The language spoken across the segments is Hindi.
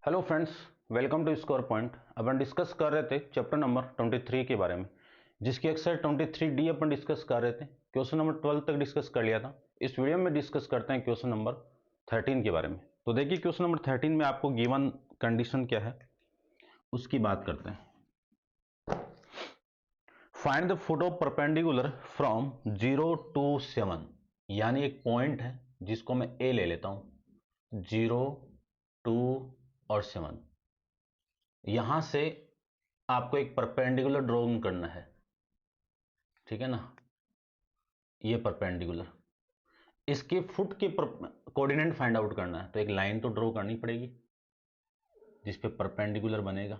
Hello friends, welcome to score point. अपन डिस्कस कर रहे थे चैप्टर नंबर 23 के बारे में, जिसकी एक्सरसाइज 23D अपन डिस्कस कर रहे थे। क्वेश्चन नंबर 12 तक डिस्कस कर लिया था। इस वीडियो में डिस्कस करते हैं क्वेश्चन नंबर 13 के बारे में। तो देखिए, क्वेश्चन नंबर 13 में आपको गिवन कंडीशन क्या है उसकी बात करते हैं। Find the photo perpendicular from 0 to 7, यानी एक पॉइंट है जिसको मैं ए ले लेता हूं, 0, 2 और 7। यहां से आपको एक परपेंडिकुलर ड्रॉइंग करना है, ठीक है ना। ये परपेंडिकुलर, इसके फुट के कोऑर्डिनेट फाइंड आउट करना है, तो एक लाइन तो ड्रॉ करनी पड़ेगी जिस पे परपेंडिकुलर बनेगा,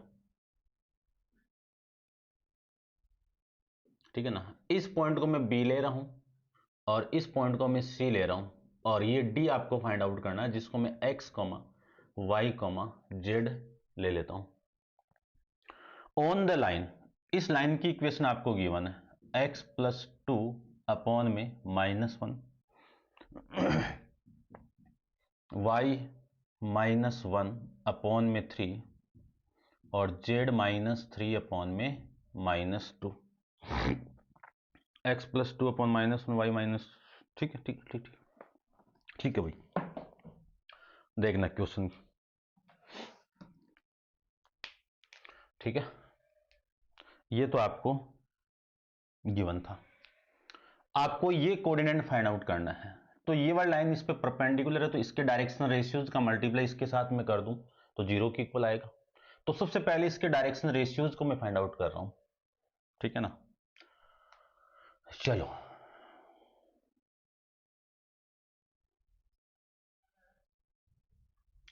ठीक है ना। इस पॉइंट को मैं बी ले रहा हूं और इस पॉइंट को मैं सी ले रहा हूं, और ये डी आपको फाइंड आउट करना है, जिसको मैं एक्स वाई जेड ले लेता हूं। ऑन द लाइन, इस लाइन की इक्वेशन आपको गिवन है, x प्लस 2 अपॉन में -1, y -1 अपॉन में 3 और z -3 अपॉन में -2। x plus 2 upon -1 y minus, ठीक है ठीक है ठीक है ठीक है भाई। देखना क्वेश्चन, ठीक है। ये तो आपको गिवन था, आपको ये कोऑर्डिनेट फाइंड आउट करना है। तो ये वाली लाइन इस पे परपेंडिकुलर है, तो इसके डायरेक्शन रेशियोज का मल्टीप्लाई इसके साथ में कर दूं तो 0 के इक्वल आएगा। तो सबसे पहले इसके डायरेक्शन रेशियोज को मैं फाइंड आउट कर रहा हूं, ठीक है ना। चलो,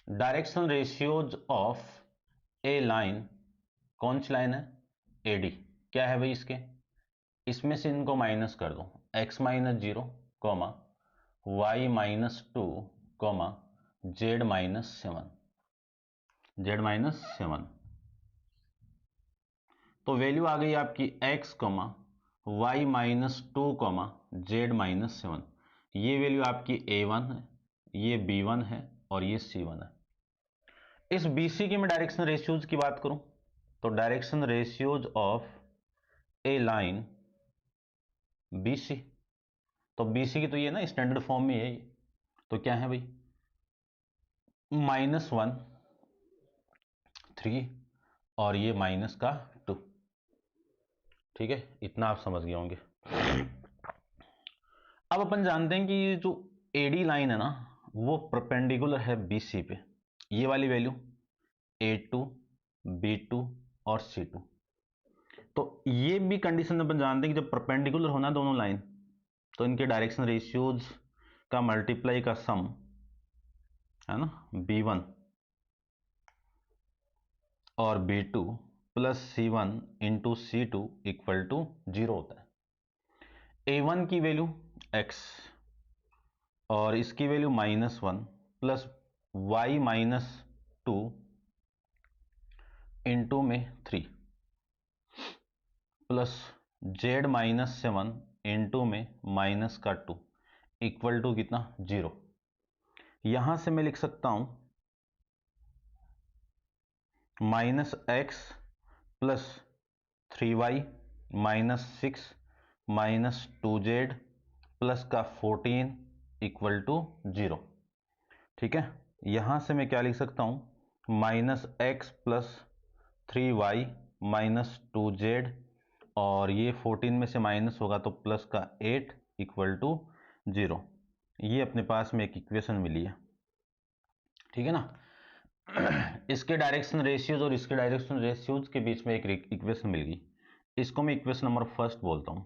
direction ratios of a line, कौन सी लाइन है, एडी। क्या है भाई इसके, इसमें से इनको माइनस कर दो, x -0 y -2 z -7 तो वैल्यू आ गई आपकी x y -2 z -7। ये वैल्यू आपकी a1 है, ये b1 है और ये c1 है। इस bc की मैं डायरेक्शन रेशियोज की बात करूं तो direction ratios of a line bc, तो bc की तो ये ना स्टैंडर्ड फॉर्म में है, तो क्या है भाई, -1 3 और ये -2, ठीक है। इतना आप समझ गए होंगे। अब अपन जानते हैं कि ये जो एडी लाइन है ना, वो परपेंडिकुलर है बीसी पे। ये वाली वैल्यू A2 B2 और C2, तो ये भी कंडीशन अपन जानते हैं कि जब परपेंडिकुलर होना दोनों लाइन, तो इनके डायरेक्शन रेशियोज का मल्टीप्लाई का सम है ना, B1 और B2 plus C1 into C2 equal to 0 होता है। A1 की वैल्यू x और इसकी वैल्यू -1 प्लस y -2 इंटू में 3 प्लस z -7 इंटू में -2 इक्वल टू कितना, 0। यहां से मैं लिख सकता हूं -x plus 3y -6 -2z plus का 14 इक्वल टू 0, ठीक है। यहां से मैं क्या लिख सकता हूं, -x प्लस 3y -2z और ये 14 में से माइनस होगा तो प्लस का 8 इक्वल टू 0। ये अपने पास में एक इक्वेशन मिली है, ठीक है ना। इसके डायरेक्शन रेशियोज और इसके डायरेक्शन रेशियोज के बीच में एक इक्वेशन मिल गई, इसको मैं इक्वेशन नंबर फर्स्ट बोलता हूं,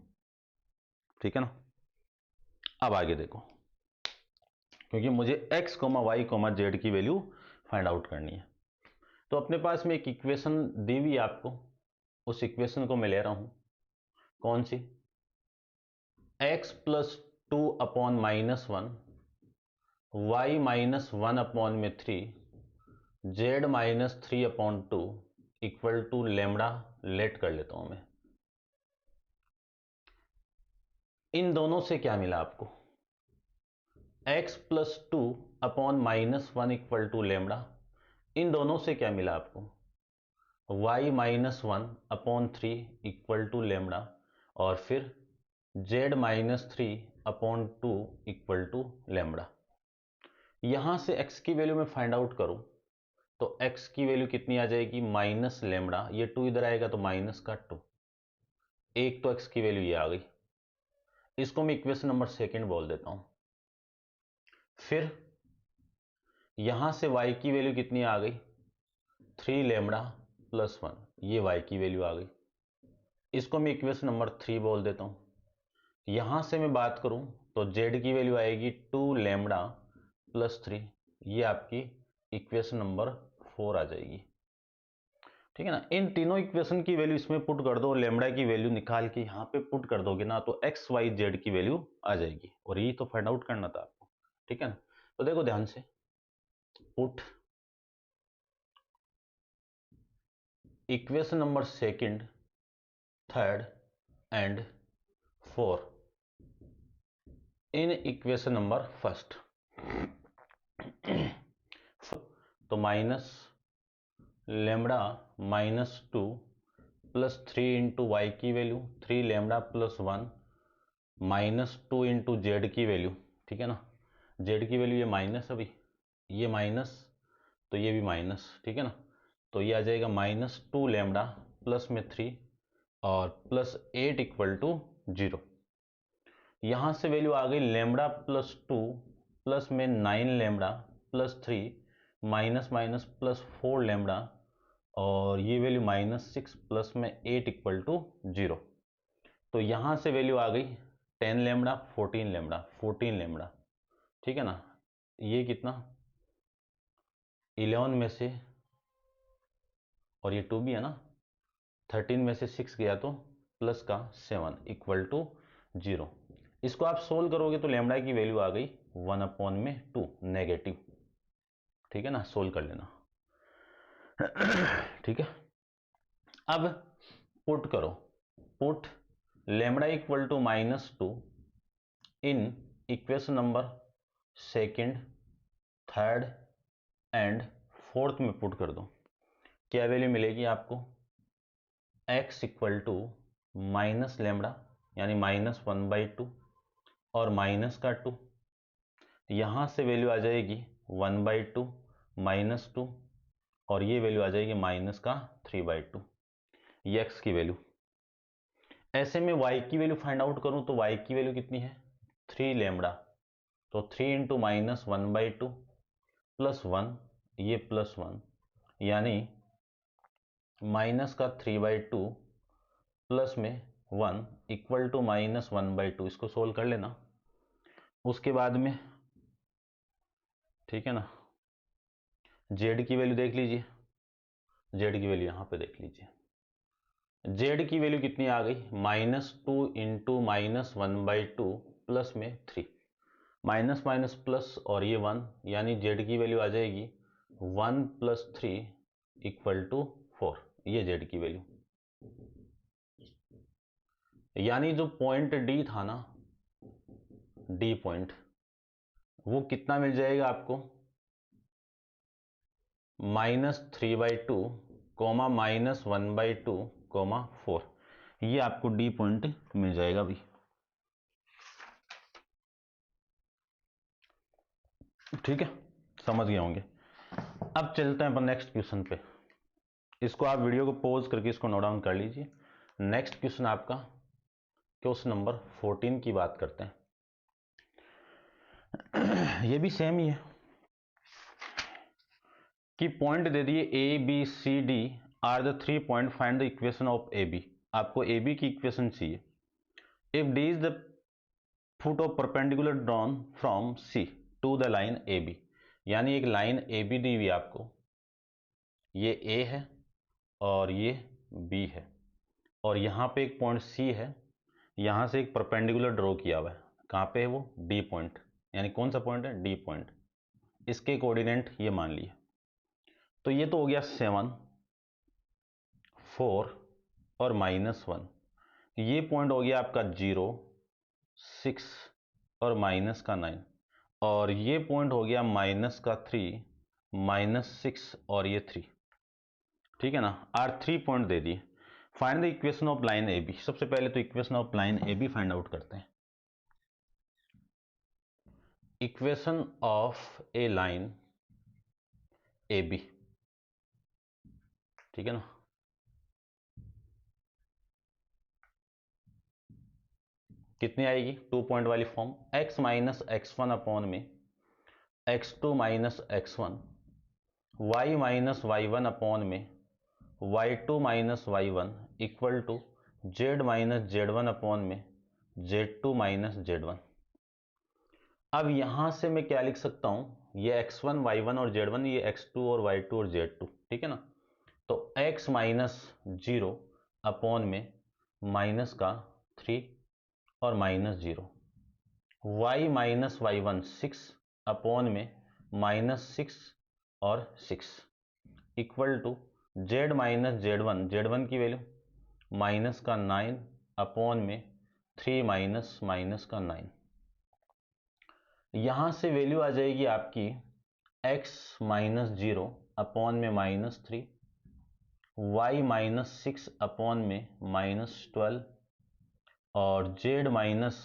ठीक है ना। अब आगे देखो, क्योंकि मुझे x y z की वैल्यू फाइंड आउट करनी है, तो अपने पास में एक इक्वेशन दी हुई है आपको, उस इक्वेशन को मैं ले रहा हूं, कौन सी, x plus 2 upon -1 y -1 upon में 3 z -3 अपॉन 2 इक्वल टू लेमडा लेट कर लेता हूं मैं। इन दोनों से क्या मिला आपको, x plus 2 upon -1 equal to lambda, इन दोनों से क्या मिला आपको, y minus 1/3 equal to lambda, और फिर z minus 3/2 equal to lambda. यहां से x की वैल्यू मैं फाइंड आउट करूं तो x की वैल्यू कितनी आ जाएगी, माइनस लेमड़ा, ये 2 इधर आएगा तो माइनस का 2, एक तो x की वैल्यू ये आ गई। इसको मैं इक्वेशन नंबर सेकंड बोल देता हूं। फिर यहां से y की वैल्यू कितनी आ गई, 3 लेमड़ा प्लस 1, ये y की वैल्यू आ गई। इसको मैं इक्वेशन नंबर 3 बोल देता हूं। यहां से मैं बात करूं तो z की वैल्यू आएगी 2 लेमड़ा प्लस 3, ये आपकी इक्वेशन नंबर 4 आ जाएगी। ठीक है ना। इन तीनों इक्वेशन की वैल्यू इसमें पुट कर दो, लेमड़ा की वैल्यू निकाल के यहाँ पे पुट कर दोगे ना तो एक्स वाई जेड की वैल्यू आ जाएगी, और यही तो फाइंड आउट करना था आपको। ठीक है ना। तो देखो ध्यान से, put equation number second, third and 4 in equation number first. तो minus lambda minus 2 plus 3 into Y की value 3 lambda plus 1 minus 2 into Z की वैल्यू। ठीक है ना, जेड की वैल्यू ये माइनस, अभी ये माइनस तो ये भी माइनस। ठीक है ना, तो ये आ जाएगा माइनस 2 लेमड़ा प्लस में 3 और प्लस 8 इक्वल टू 0। यहां से वैल्यू आ गई लेमड़ा प्लस 2 प्लस में 9 lambda plus 3 minus minus plus 4 lambda, और ये वैल्यू माइनस 6 प्लस में 8 इक्वल टू 0। तो यहां से वैल्यू आ गई 10 लेमड़ा 14 लेमड़ा 14 लेमड़ा। ठीक है ना, ये कितना 11 में से, और ये 2 भी है ना, 13 में से 6 गया तो प्लस का 7 इक्वल टू 0। इसको आप सोल्व करोगे तो लेमड़ा की वैल्यू आ गई 1/2 नेगेटिव। ठीक है ना, सोल्व कर लेना। ठीक है, अब पुट करो, put lambda equal to -2 in equation number second, third and fourth में पुट कर दो। क्या वैल्यू मिलेगी आपको, x equal to minus lambda यानी -1/2 और माइनस का 2, यहां से वैल्यू आ जाएगी 1/2 -2, और ये वैल्यू आ जाएगी माइनस का 3/2, ये x की वैल्यू। ऐसे में y की वैल्यू फाइंड आउट करूं तो y की वैल्यू कितनी है, 3 लेमड़ा, तो 3 इंटू -1/2 प्लस 1, ये प्लस 1 यानी माइनस का 3/2 प्लस में 1 इक्वल टू -1/2। इसको सोल्व कर लेना। उसके बाद में ठीक है ना, जेड की वैल्यू देख लीजिए, जेड की वैल्यू यहां पे देख लीजिए, जेड की वैल्यू कितनी आ गई, -2 इंटू -1/2 प्लस में 3, माइनस माइनस प्लस और ये 1 यानी जेड की वैल्यू आ जाएगी 1 + 3 इक्वल टू 4, ये जेड की वैल्यू। यानी जो पॉइंट डी था ना, डी पॉइंट, वो कितना मिल जाएगा आपको, -3/2 कोमा -1/2 कोमा 4, ये आपको डी पॉइंट मिल जाएगा अभी। ठीक है, समझ गए होंगे। अब चलते हैं अपन नेक्स्ट क्वेश्चन पे। इसको आप वीडियो को पॉज करके इसको नोट डाउन कर लीजिए। नेक्स्ट क्वेश्चन आपका क्वेश्चन नंबर 14 की बात करते हैं। ये भी सेम ही है कि पॉइंट दे दिए A B C D are the 3 point, find the equation of A B. आपको ए बी की इक्वेशन चाहिए। If D is the foot of perpendicular drawn from C to the line A B, यानी एक लाइन ए बी दी हुई आपको, ये ए है और ये बी है, और यहाँ पे एक पॉइंट सी है, यहाँ से एक परपेंडिकुलर ड्रॉ किया हुआ है। कहाँ पे है वो, डी पॉइंट, यानी कौन सा पॉइंट है, डी पॉइंट। इसके कोऑर्डिनेट ये मान लिए। तो ये तो हो गया 7, 4 और -1। ये पॉइंट हो गया आपका 0, 6 और -9, और ये पॉइंट हो गया -3 -6 और ये 3, ठीक है ना। R3 पॉइंट दे दिए। Find the equation of line A B. सबसे पहले तो equation of line A B find out करते हैं। Equation of a line A B, ठीक है ना। कितनी आएगी? 2 पॉइंट वाली form, x minus x1 upon में x2 minus x1, y minus y1 upon में y2 minus y1 equal to z minus z1 upon में z2 माइनस z1। अब यहां से मैं क्या लिख सकता हूं? ये x1 y1 और z1, ये x2 और y2 और z2, ठीक है ना। तो x माइनस 0 अपॉन में माइनस का 3 और minus 0, y minus y1 6 upon में माइनस 6 और 6 equal to z minus z1 की वैल्यू माइनस का 9 अपॉन में 3 माइनस माइनस का 9। यहां से वैल्यू आ जाएगी आपकी x माइनस 0 अपॉन में माइनस 3, y माइनस 6 अपॉन में माइनस 12 और z माइनस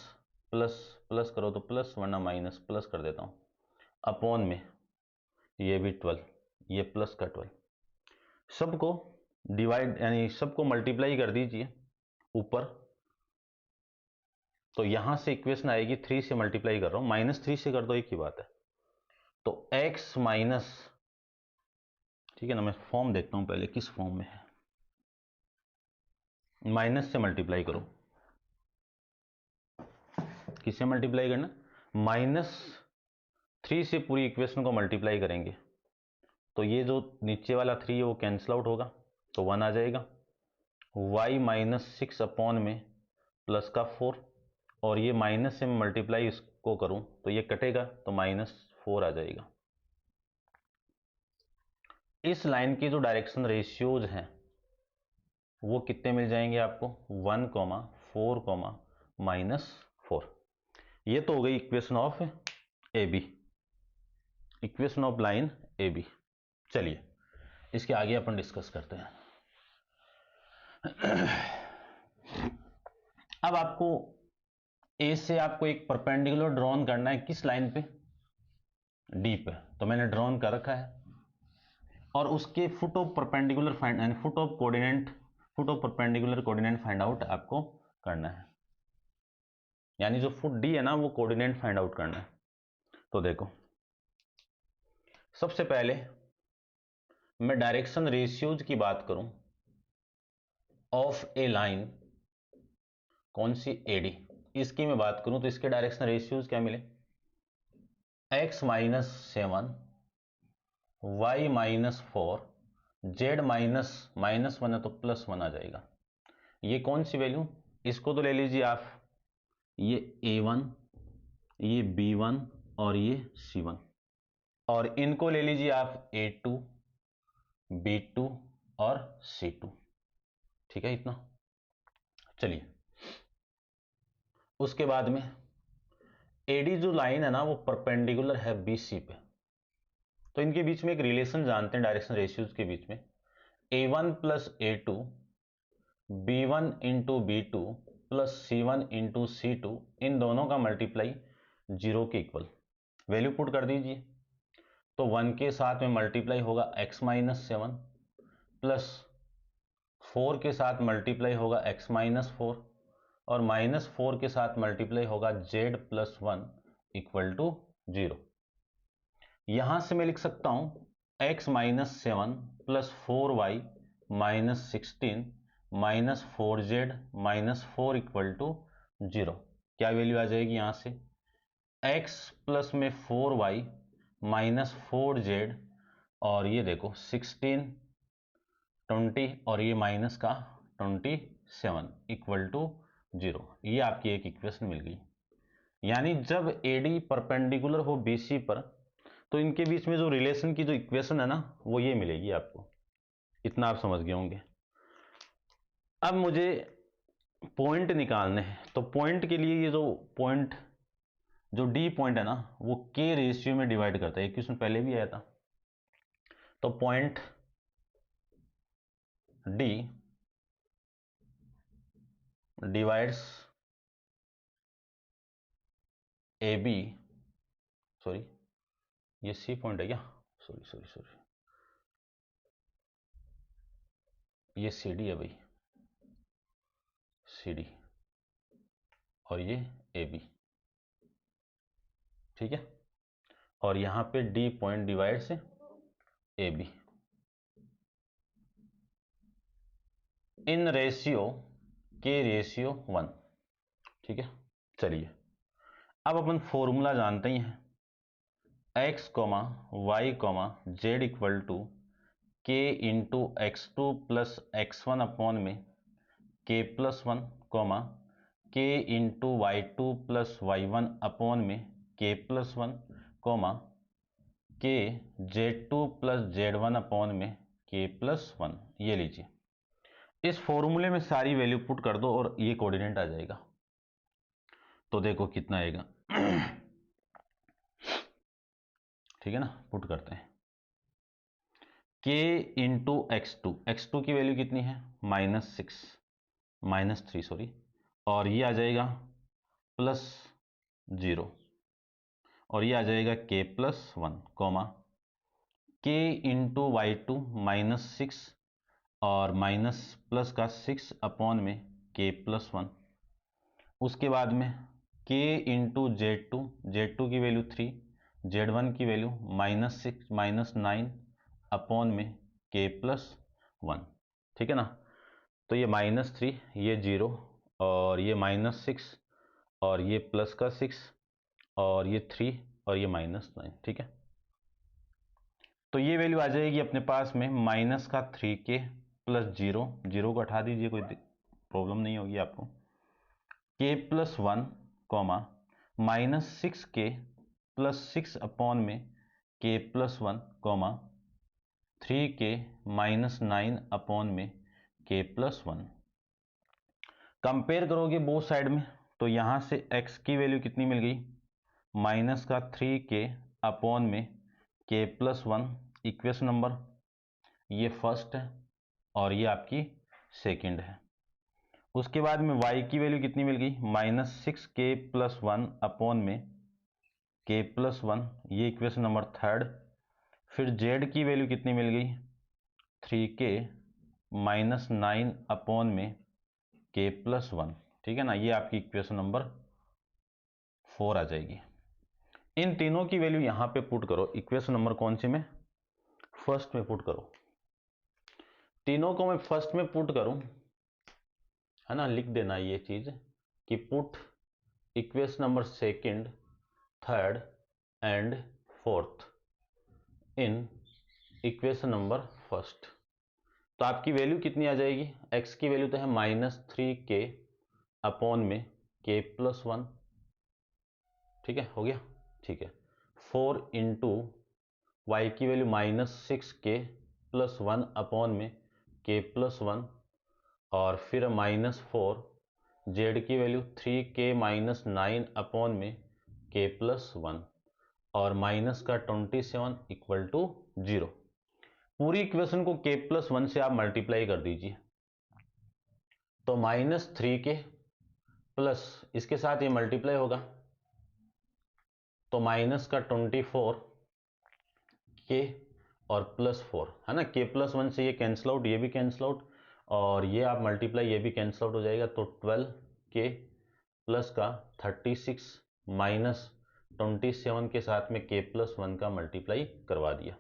प्लस करो तो प्लस वरना माइनस, प्लस कर देता हूं, अपॉन में ये भी 12, ये प्लस का 12। सबको डिवाइड यानी सबको मल्टीप्लाई कर दीजिए ऊपर, तो यहां से इक्वेशन आएगी 3 से मल्टीप्लाई कर रहा हूं, -3 से कर दो एक ही बात है। तो x माइनस, ठीक है ना, मैं फॉर्म देखता हूं पहले किस फॉर्म में है। माइनस से मल्टीप्लाई करो, किससे मल्टीप्लाई करना? -3 से पूरी इक्वेशन को मल्टीप्लाई करेंगे तो ये जो नीचे वाला 3 है वो कैंसिल आउट होगा तो 1 आ जाएगा। y माइनस 6 अपॉन में प्लस का 4 और ये माइनस से मल्टीप्लाई इसको करूं तो ये कटेगा तो -4 आ जाएगा। इस लाइन की जो डायरेक्शन रेशियोज हैं वो कितने मिल जाएंगे आपको? 1, 4, -4। ये तो हो गई equation of A B, equation of line A B. चलिए इसके आगे अपन डिस्कस करते हैं। अब आपको ए से आपको एक परपेंडिकुलर ड्रॉन करना है, किस लाइन पे? डी पे। तो मैंने ड्रॉन कर रखा है और उसके फुट ऑफ परपेंडिकुलर फाइंड यानी foot of perpendicular coordinate find out आपको करना है, यानी जो फुट डी है ना वो कोऑर्डिनेट फाइंड आउट करना है। तो देखो सबसे पहले मैं डायरेक्शन रेशियोज की बात करूं ऑफ ए लाइन, कौन सी? एडी, इसकी मैं बात करूं तो इसके डायरेक्शन रेशियोज क्या मिले? x minus 7, y minus 4, z minus -1 है तो +1 आ जाएगा। ये कौन सी वैल्यू? इसको तो ले लीजिए आप, ये a1, ये b1 और ये c1, और इनको ले लीजिए आप a2, b2 और c2, ठीक है इतना। चलिए उसके बाद में एडी जो लाइन है ना वो परपेंडिकुलर है बीसी पे, तो इनके बीच में एक रिलेशन जानते हैं डायरेक्शन रेशियोज के बीच में, a1 plus a2 b1 into b2 plus c1 into c2, इन दोनों का मल्टीप्लाई 0 के इक्वल। वैल्यू पुट कर दीजिए तो 1 के साथ में मल्टीप्लाई होगा x माइनस 7 प्लस 4 के साथ मल्टीप्लाई होगा x माइनस 4 और -4 के साथ मल्टीप्लाई होगा z प्लस 1 इक्वल टू 0। यहां से मैं लिख सकता हूं x minus 7 plus 4y minus 16 minus 4z minus 4 equal to 0। क्या वैल्यू आ जाएगी यहां से? x प्लस में 4y माइनस 4z और ये देखो 16, 20 और ये माइनस का 27 इक्वल टू 0। ये आपकी एक इक्वेशन मिल गई। यानी जब AD परपेंडिकुलर हो BC पर तो इनके बीच में जो रिलेशन की जो इक्वेशन है ना वो ये मिलेगी आपको। इतना आप समझ गए होंगे। अब मुझे पॉइंट निकालने हैं, तो पॉइंट के लिए ये जो पॉइंट जो D पॉइंट है ना वो K रेशियो में डिवाइड करता है। एक क्वेश्चन पहले भी आया था, तो point D divides A B, sorry ये सी पॉइंट है क्या, सॉरी सॉरी सॉरी, ये सी डी है भाई, सी डी, और ये ए बी, ठीक है। और यहां पे डी पॉइंट डिवाइड से ए बी इन रेशियो के रेशियो 1, ठीक है। चलिए अब अपन फॉर्मूला जानते ही हैं, x comma Y comma Z equal to K into X two plus X one upon में K plus one comma K into Y two plus Y one upon में K plus one comma K Z two plus Z one upon में के प्लस वन। ये लीजिए, इस फॉर्मूले में सारी वैल्यू पुट कर दो और ये कोऑर्डिनेट आ जाएगा। तो देखो कितना आएगा ठीक है ना, पुट करते हैं। k इंटू एक्स टू की वैल्यू कितनी है, -3 सॉरी, और ये आ जाएगा +0, और ये आ जाएगा k plus one comma k into Y two -6 और माइनस प्लस का 6 अपॉन में k प्लस वन। उसके बाद में k इंटू जेड टू की वैल्यू 3, जेड वन की वैल्यू -9 अपॉन में k प्लस वन, ठीक है ना। तो ये -3, ये 0, और ये -6, और ये प्लस का 6, और ये 3, और ये -9, ठीक है। तो ये वैल्यू आ जाएगी अपने पास में -3k प्लस 0, 0 को हटा दीजिए, कोई प्रॉब्लम नहीं होगी आपको, k plus one comma -6k plus 6 upon में k plus one comma 3k -9 upon में k प्लस वन। कंपेयर करोगे बोथ साइड में, तो यहां से x की वैल्यू कितनी मिल गई, -3k अपॉन में k plus one, equation number ये फर्स्ट है और ये आपकी सेकंड है। उसके बाद में y की वैल्यू कितनी मिल गई, -6k प्लस वन अपॉन में k प्लस वन, ये इक्वेशन नंबर थर्ड। फिर z की वैल्यू कितनी मिल गई, 3k -9 अपॉन में k प्लस वन, ठीक है ना। ये आपकी इक्वेशन नंबर 4 आ जाएगी। इन तीनों की वैल्यू यहां पे पुट करो, इक्वेशन नंबर कौन सी में, फर्स्ट में पुट करो। तीनों को मैं फर्स्ट में पुट करूं, है ना, लिख देना ये चीज कि put equation number second, third and fourth in equation number first. तो आपकी वैल्यू कितनी आ जाएगी, x की वैल्यू तो है -3k अपॉन में k प्लस वन, ठीक है, हो गया, ठीक है। 4 इंटू वाई की value -6k plus one upon में k प्लस वन, और फिर -4, जेड की वैल्यू 3k -9 अपॉन में k प्लस वन, और माइनस का 27 इक्वल टू 0। पूरी इक्वेशन को k प्लस वन से आप मल्टीप्लाई कर दीजिए, तो -3k प्लस इसके साथ ये मल्टीप्लाई होगा, तो माइनस का 24k और +4, है ना। k प्लस वन से ये कैंसिल आउट, ये भी कैंसिल आउट, और ये आप मल्टीप्लाई, ये भी कैंसिल आउट हो जाएगा, तो 12k प्लस का 36 माइनस 27 के साथ में k प्लस वन का मल्टीप्लाई करवा दिया।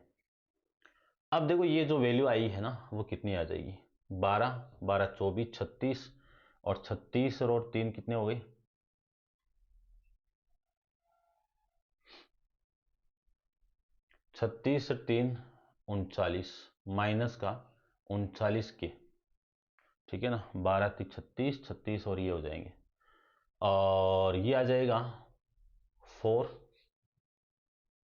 अब देखो ये जो वैल्यू आई है ना, वो कितनी आ जाएगी, 12 12 24 36, और 36 और 3 कितने हो गए, 36 से 3 39, माइनस का 39k, ठीक है ना। 12 3 36, 36 और ये हो जाएंगे, और ये आ जाएगा 4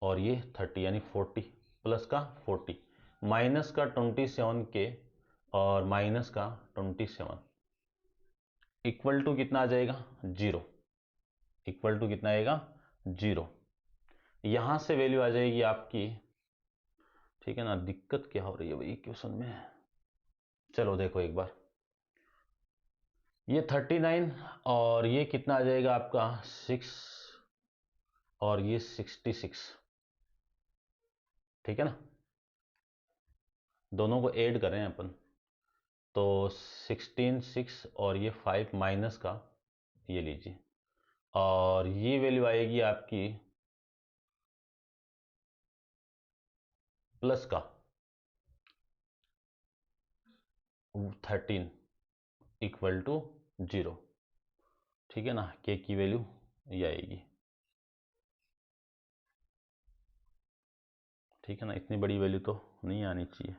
और ये 30 यानी 40, प्लस का 40, माइनस का 27k और माइनस का 27 इक्वल टू कितना आ जाएगा, 0, इक्वल टू कितना आएगा, 0। यहां से वैल्यू आ जाएगी आपकी ठीक है ना। दिक्कत क्या हो रही है भाई क्वेश्चन में, चलो देखो एक बार, ये 39 और ये कितना आ जाएगा आपका 6 और ये 66, ठीक है ना। दोनों को ऐड करें अपन तो 16 6 और ये 5 माइनस का ये लीजिए, और ये वैल्यू आएगी आपकी प्लस का 13 इक्वल टू 0, ठीक है ना। के की वैल्यू ये आएगी, ठीक है ना। इतनी बड़ी वैल्यू तो नहीं आनी चाहिए।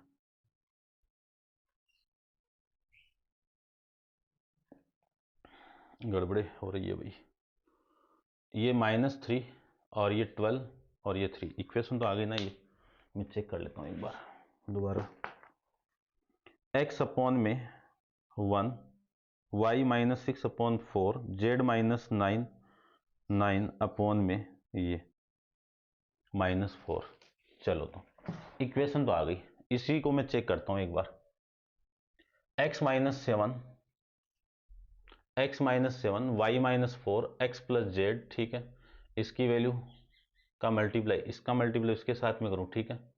गड़बड़े हो रही है भाई। ये -3 और ये 12 और ये 3, इक्वेशन तो आ गई ना। ये मैं चेक कर लेता हूँ एक बार दोबारा। x अपॉन में 1, y -6/4, z -9 अपॉन में ये -4। चलो तो इक्वेशन तो आ गई, इसी को मैं चेक करता हूँ एक बार। x -7 y -4 x plus Z, ठीक है। इसकी वैल्यू का मल्टीप्लाई, इसका मल्टीप्लाई इसके साथ में करूं, ठीक है।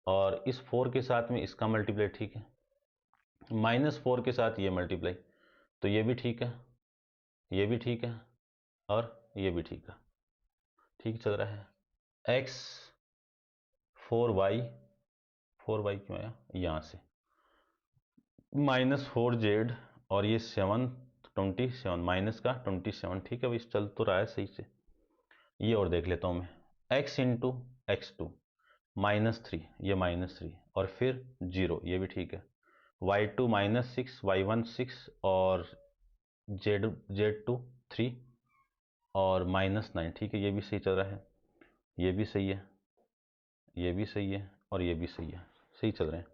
और इस 4 के साथ में इसका मल्टीप्लाई, ठीक है। -4 के साथ ये मल्टीप्लाई, तो ये भी ठीक है, ये भी ठीक है और ये भी ठीक है, ठीक चल रहा है। x 4y क्यों आया यहाँ से, -4z और ये 7 27 माइनस का 27, ठीक है भाई चल तो रहा है सही से। ये और देख लेता हूँ मैं, x इंटू x2 -3, ये -3 और फिर 0, ये भी ठीक है। y2 -6 y1 6 और z2 3 और -9, ठीक है। ये भी सही चल रहा है, ये भी सही है, ये भी सही है और ये भी सही है, सही चल रहे हैं।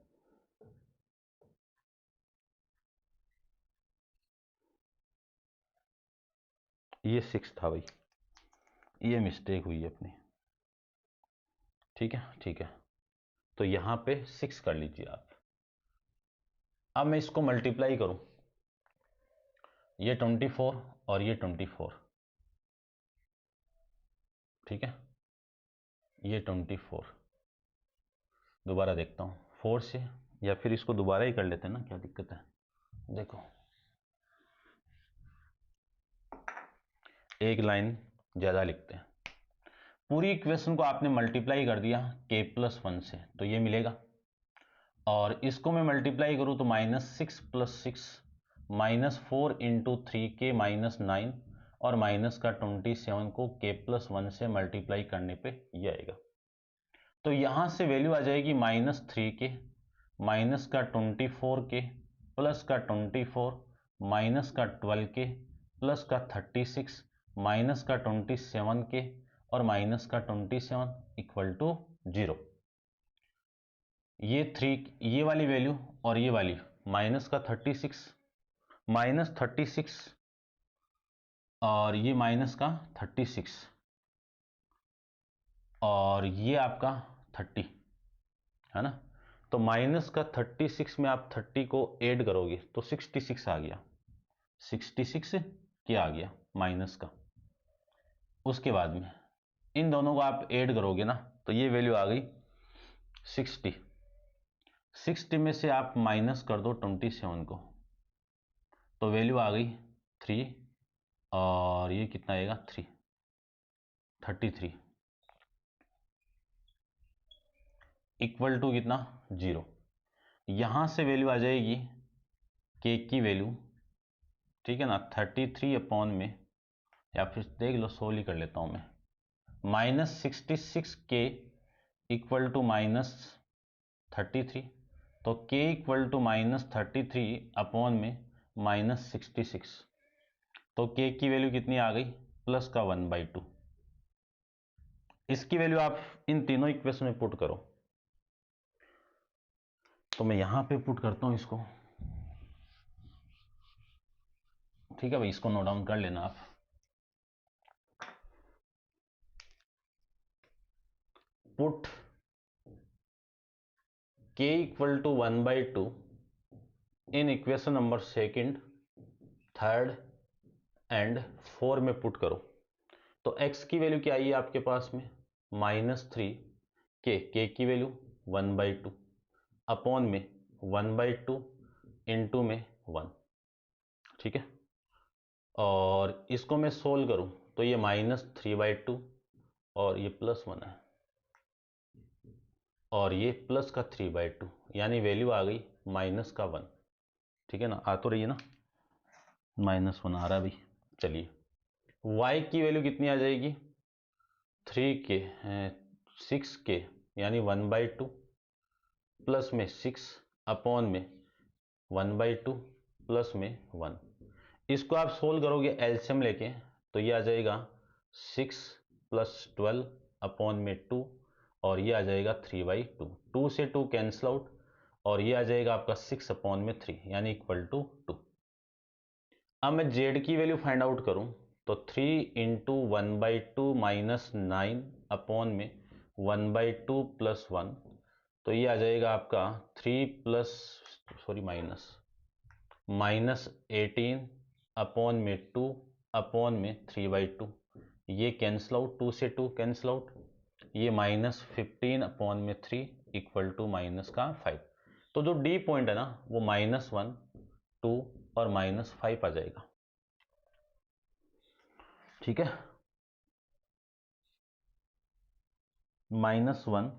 ये 6 था भाई, ये मिस्टेक हुई है अपनी, ठीक है ठीक है। तो यहां पे 6 कर लीजिए आप। अब मैं इसको मल्टीप्लाई करूं, ये 24 और ये 24, ठीक है। ये 24 दोबारा देखता हूं 4 से, या फिर इसको दोबारा ही कर लेते हैं ना, क्या दिक्कत है। देखो एक लाइन ज्यादा लिखते हैं। पूरी इक्वेशन को आपने मल्टीप्लाई कर दिया k+1 से, तो ये मिलेगा। और इसको मैं मल्टीप्लाई करूं तो -6 + 6 -4 × 3k -9 और माइनस का 27 को k+1 से मल्टीप्लाई करने पे ये आएगा। तो यहां से वैल्यू आ जाएगी -3k माइनस का 24k प्लस का 24 माइनस का 12k प्लस का 36 माइनस का 27k और माइनस का 27 इक्वल टू 0। ये 3, ये वाली वैल्यू और ये वाली माइनस का 36 और ये माइनस का 36 और ये आपका 30 है ना। तो माइनस का 36 में आप 30 को ऐड करोगे तो 66 आ गया, 66 क्या आ गया माइनस का। उसके बाद में इन दोनों को आप ऐड करोगे ना तो ये वैल्यू आ गई 60 में से आप माइनस कर दो 27 को, तो वैल्यू आ गई 3 और ये कितना आएगा 33 इक्वल टू कितना 0। यहां से वैल्यू आ जाएगी के की वैल्यू, ठीक है ना, 33 अपॉन में, या फिर देख लो 16 ही कर लेता हूं मैं, -66k इक्वल टू -33, तो k इक्वल टू -33 अपॉन में -66, तो k की वैल्यू कितनी आ गई प्लस का 1/2। इसकी वैल्यू आप इन तीनों इक्वेशन में पुट करो, तो मैं यहां पे पुट करता हूं इसको, ठीक है भाई। इसको नोट डाउन कर लेना आप। Put k equal to 1/2 in equation number second, third and 4 में पुट करो तो x की वैल्यू क्या आई है आपके पास में -3, k की वैल्यू 1/2 अपॉन में 1/2 इंटू में 1, ठीक है। और इसको मैं सोल्व करूं तो ये -3/2 और ये +1 है और ये प्लस का 3/2, यानी वैल्यू आ गई -1, ठीक है ना। आ तो रही है ना, -1 आ रहा भी। चलिए y की वैल्यू कितनी आ जाएगी 3k 6k यानी 1/2 प्लस में 6 अपॉन में 1/2 प्लस में 1। इसको आप सोल्व करोगे एलसीएम लेके तो ये आ जाएगा 6 + 12 अपॉन में 2 और ये आ जाएगा 3/2। 2 से 2 कैंसिल आउट और ये आ जाएगा आपका 6 अपॉन में 3 यानी इक्वल टू 2। अब मैं z की वैल्यू फाइंड आउट करूं तो 3 इंटू 1/2 -9 अपॉन में 1/2 प्लस 1 तो ये आ जाएगा आपका 3 प्लस -18 अपॉन में 2 अपॉन में 3/2। ये कैंसिल आउट, 2 से 2 कैंसिल आउट, ये -15 अपॉन में 3 इक्वल टू -5। तो जो डी पॉइंट है ना वो -1, 2 और -5 आ जाएगा, ठीक है। -1,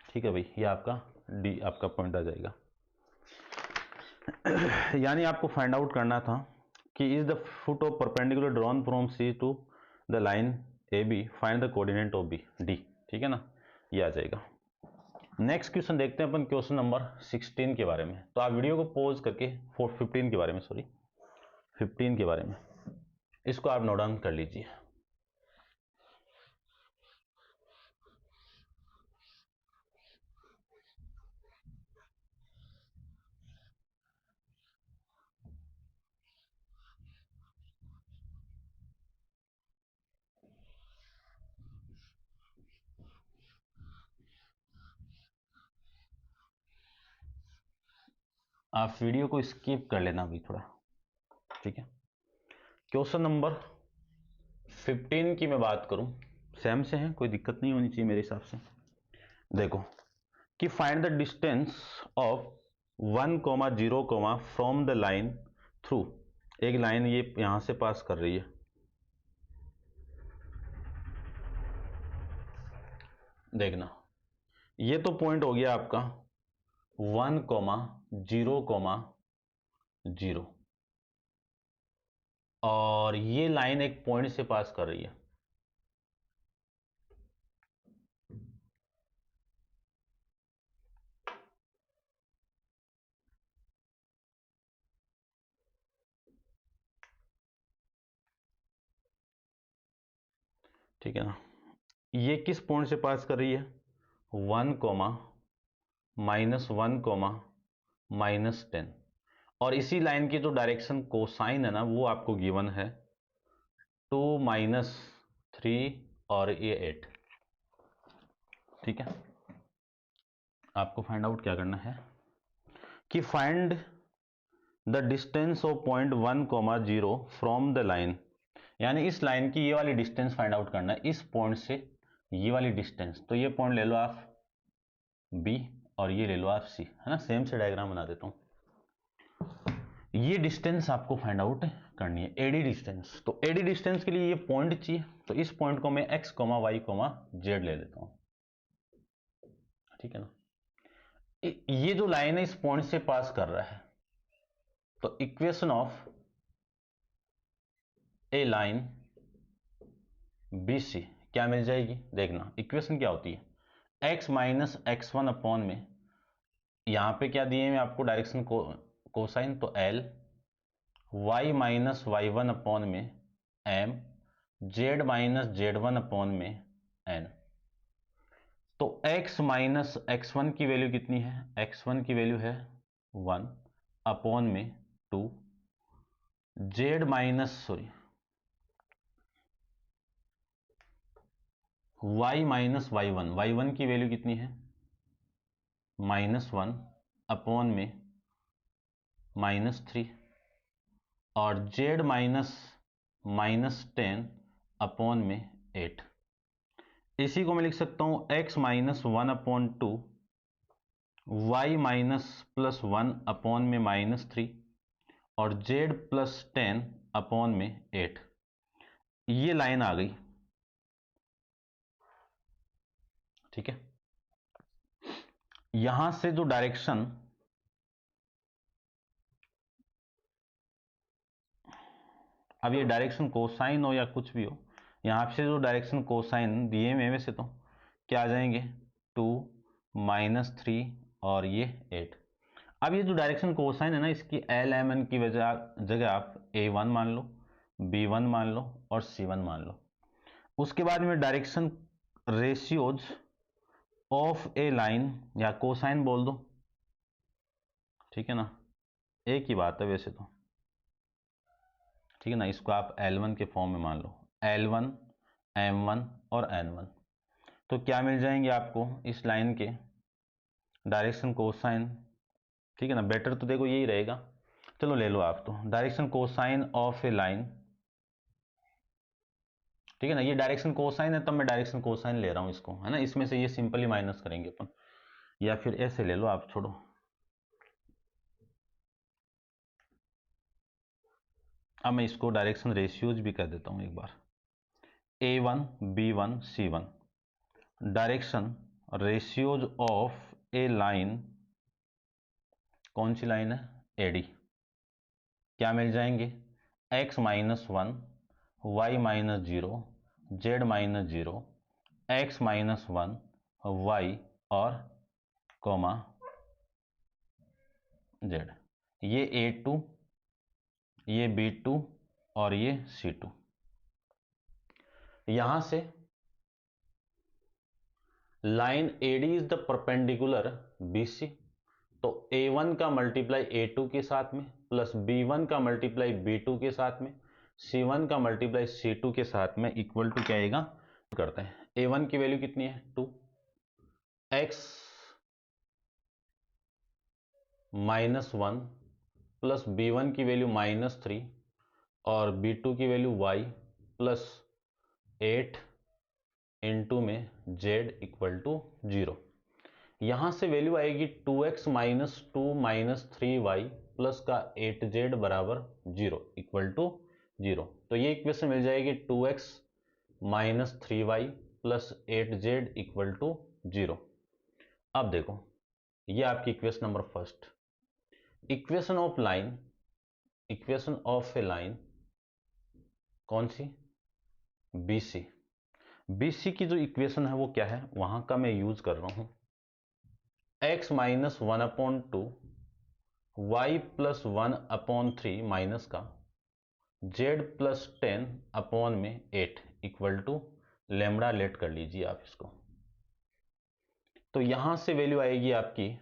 ठीक है भाई, ये आपका डी आपका पॉइंट आ जाएगा। यानी आपको फाइंड आउट करना था कि is the foot of perpendicular drawn from C to the line A B, find the coordinate of B, D, ठीक है ना, ये आ जाएगा। नेक्स्ट क्वेश्चन देखते हैं अपन, क्वेश्चन नंबर 16 के बारे में। तो आप वीडियो को पॉज करके 15 के बारे में 15 के बारे में इसको आप नोट डाउन कर लीजिए। आप वीडियो को स्किप कर लेना अभी थोड़ा, ठीक है। क्वेश्चन नंबर 15 की मैं बात करूं, सेम से है, कोई दिक्कत नहीं होनी चाहिए मेरे हिसाब से। देखो कि find the distance of 1,0 from the line through, एक लाइन ये यहां से पास कर रही है, देखना ये तो पॉइंट हो गया आपका 1,0,0 और ये लाइन एक पॉइंट से पास कर रही है, ठीक है ना। ये किस पॉइंट से पास कर रही है 1, -1, -10 और इसी लाइन की जो डायरेक्शन कोसाइन है ना वो आपको गिवन है 2, -3 और ये 8, ठीक है। आपको फाइंड आउट क्या करना है कि find the distance of point 1,0 from the line, यानी इस लाइन की ये वाली डिस्टेंस फाइंड आउट करना है, इस पॉइंट से ये वाली डिस्टेंस। तो ये पॉइंट ले लो आप बी और ये ले लो आप सी, है ना, सेम से डायग्राम बना देता हूं। ये डिस्टेंस आपको फाइंड आउट करनी है, एडी डिस्टेंस। तो एडी डिस्टेंस के लिए ये पॉइंट चाहिए, तो इस पॉइंट को मैं x, y, z ले लेता हूं, ठीक है ना। ये जो लाइन है इस पॉइंट से पास कर रहा है, तो equation of a line B C क्या मिल जाएगी, देखना इक्वेशन क्या होती है, x माइनस x1 अपॉन में, यहां पे क्या दिए हैं आपको डायरेक्शन कोसाइन, तो l, y minus y1 upon में m, z minus z1 upon में n। तो x माइनस x1 की वैल्यू कितनी है, x1 की वैल्यू है 1 अपॉन में 2, z minus y minus y1 की वैल्यू कितनी है -1/-3 और z -10/-8। इसी को मैं लिख सकता हूं x -1/2 y -+1/-3 और z +10/8। ये लाइन आ गई, ठीक है। यहां से जो डायरेक्शन अब ये डायरेक्शन कोसाइन हो या कुछ भी हो, यहां से जो डायरेक्शन कोसाइन दिए में वैसे तो क्या आ जाएंगे 2 -3 और ये 8। अब ये जो डायरेक्शन कोसाइन है ना, इसकी LMN की जगह आप A1 मान लो, B1 मान लो और C1 मान लो। उसके बाद में direction ratios of a line या कोसाइन बोल दो, ठीक है ना, एक ही बात है वैसे तो, ठीक है ना। इसको आप L1 के फॉर्म में मान लो, L1 M1 और N1। तो क्या मिल जाएंगे आपको इस लाइन के डायरेक्शन कोसाइन, ठीक है ना। बेटर तो देखो यही रहेगा, चलो ले लो आप। तो direction cosine of a line, ठीक है ना, ये डायरेक्शन कोसाइन है तब मैं डायरेक्शन कोसाइन ले रहा हूं इसको, है ना। इसमें से ये सिंपली माइनस करेंगे अपन, या फिर ऐसे ले लो आप, छोड़ो। अब मैं इसको डायरेक्शन रेशियोज भी कर देता हूं एक बार। A1 B1 C1 direction ratios of a line, कौन सी लाइन है, AD। क्या मिल जाएंगे x -1 y -0 z -0 x -1 y और कॉमा z। ये A2, ये B2 और ये C2। यहां से line AD is the perpendicular BC, तो A1 का मल्टीप्लाई A2 के साथ में प्लस B1 का मल्टीप्लाई B2 के साथ में C1 का मल्टीप्लाई C2 के साथ में इक्वल टू क्या आएगा, करते हैं। A1 की वैल्यू कितनी है 2, x -1 प्लस B1 की वैल्यू -3 और B2 की वैल्यू y प्लस 8 इंटू में z इक्वल टू 0। यहां से वैल्यू आएगी 2x -2 -3y प्लस का 8z बराबर 0 इक्वल टू 0। तो ये इक्वेशन मिल जाएगी 2x -3y plus 8z equal to 0। अब देखो ये आपकी equation number first. Equation of line, equation of a line कौन सी, BC। BC की जो इक्वेशन है वो क्या है, वहां का मैं यूज कर रहा हूं x -1/2 y +1/3 माइनस का z +10/8 equal to lambda. Let कर लीजिए आप इसको। तो यहां से वैल्यू आएगी आपकी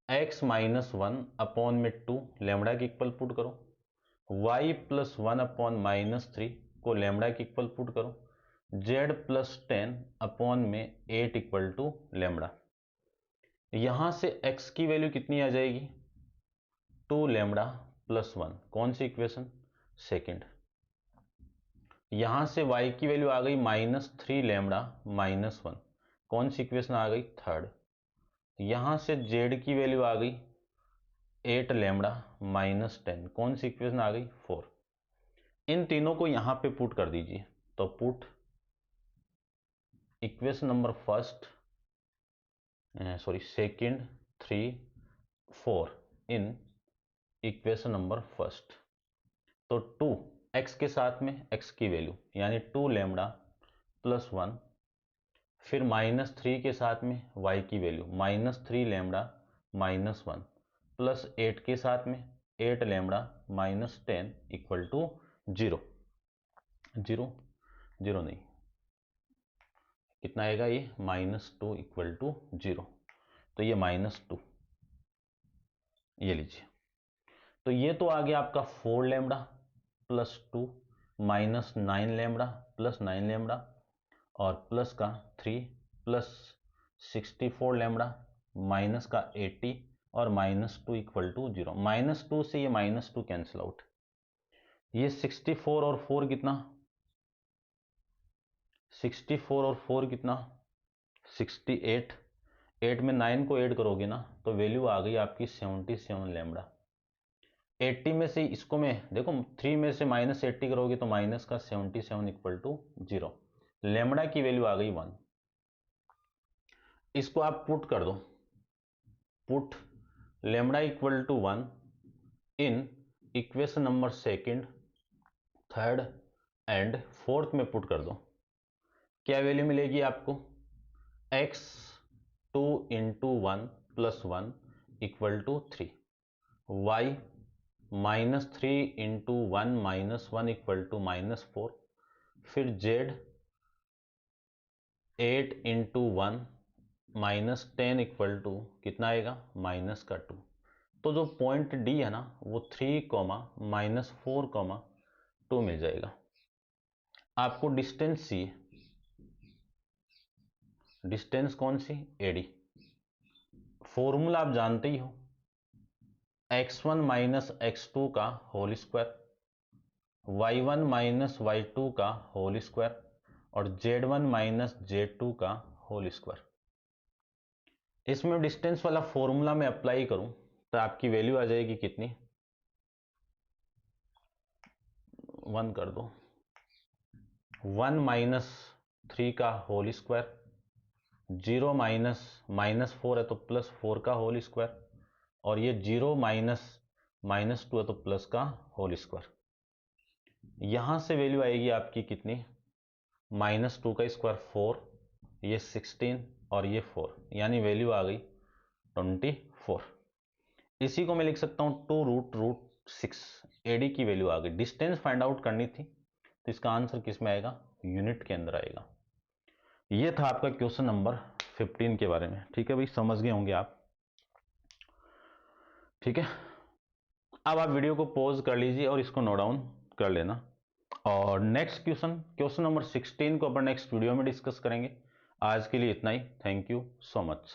x -1/2 लेमड़ा के इक्वल पुट करो, y +1/-3 को लेमड़ा के इक्वल पुट करो, z +10/8 इक्वल टू लेमड़ा। यहां से x की वैल्यू कितनी आ जाएगी 2 लेमड़ा प्लस 1, कौन सी इक्वेशन, सेकंड। यहां से y की वैल्यू आ गई -3 लेमड़ा -1, कौन सी इक्वेशन आ गई, थर्ड। यहां से z की वैल्यू आ गई 8 लेमड़ा -10, कौन सी इक्वेशन आ गई, 4। इन तीनों को यहां पे पुट कर दीजिए। तो put equation number first, sorry second, 3, 4 in equation number first. तो 2 x के साथ में x की वैल्यू यानी 2 लेमड़ा प्लस 1, फिर -3 के साथ में y की वैल्यू -3 लेमड़ा -1 प्लस 8 के साथ में 8 लेमड़ा -10 इक्वल टू 0। 0 0 नहीं, कितना आएगा ये -2 इक्वल टू 0। तो ये -2 ये लीजिए। तो ये तो आ गया आपका 4 lambda plus 2 -9 lambda plus 9 lambda और प्लस का 3 प्लस 64 लेमड़ा माइनस का 80 और -2 इक्वल टू 0। -2 से ये -2 कैंसिल आउट। ये 64 और 4 कितना, 64 और 4 कितना 68। 8 में 9 को ऐड करोगे ना तो वैल्यू आ गई आपकी 77 लैम्बडा। 80 में से इसको मैं देखो 3 में से -80 करोगे तो माइनस का 77 इक्वल टू 0। लैम्बडा की वैल्यू आ गई 1। इसको आप पुट कर दो, put lambda equal to 1 in equation number second, third and fourth में पुट कर दो। क्या वैल्यू मिलेगी आपको, x 2 into 1 plus 1 equal to 3, y -3 into 1 minus 1 equal to -4, फिर z 8 इंटू 1 -10 इक्वल टू कितना आएगा -2। तो जो पॉइंट डी है ना वो 3, -4, 2 मिल जाएगा। आपको डिस्टेंस चाहिए, डिस्टेंस कौन सी, एडी। फॉर्मूला आप जानते ही हो, x1 माइनस x2 का whole square, y1 minus y2 का होल स्क्वायर और z1 माइनस z2 का होल स्क्वायर। इसमें डिस्टेंस वाला फॉर्मूला मैं अप्लाई करूं तो आपकी वैल्यू आ जाएगी कितनी, 1 कर दो, 1 माइनस 3 का होल स्क्वायर, 0 -4 है तो +4 का होल स्क्वायर और ये 0 -2 है तो प्लस का होल स्क्वायर। यहां से वैल्यू आएगी आपकी कितनी, -2 का स्क्वायर 4, ये 16 और ये 4, यानी वैल्यू आ गई 24। इसी को मैं लिख सकता हूं 2√6। एडी की वैल्यू आ गई। डिस्टेंस फाइंड आउट करनी थी तो इसका आंसर किस में आएगा, यूनिट के अंदर आएगा। ये था आपका क्वेश्चन नंबर 15 के बारे में। ठीक है भाई, समझ गए होंगे आप। ठीक है, अब आप वीडियो को पॉज कर लीजिए और इसको नोट डाउन कर लेना। और नेक्स्ट क्वेश्चन नंबर 16 को अपन नेक्स्ट वीडियो में डिस्कस करेंगे। आज के लिए इतना ही। Thank you so much.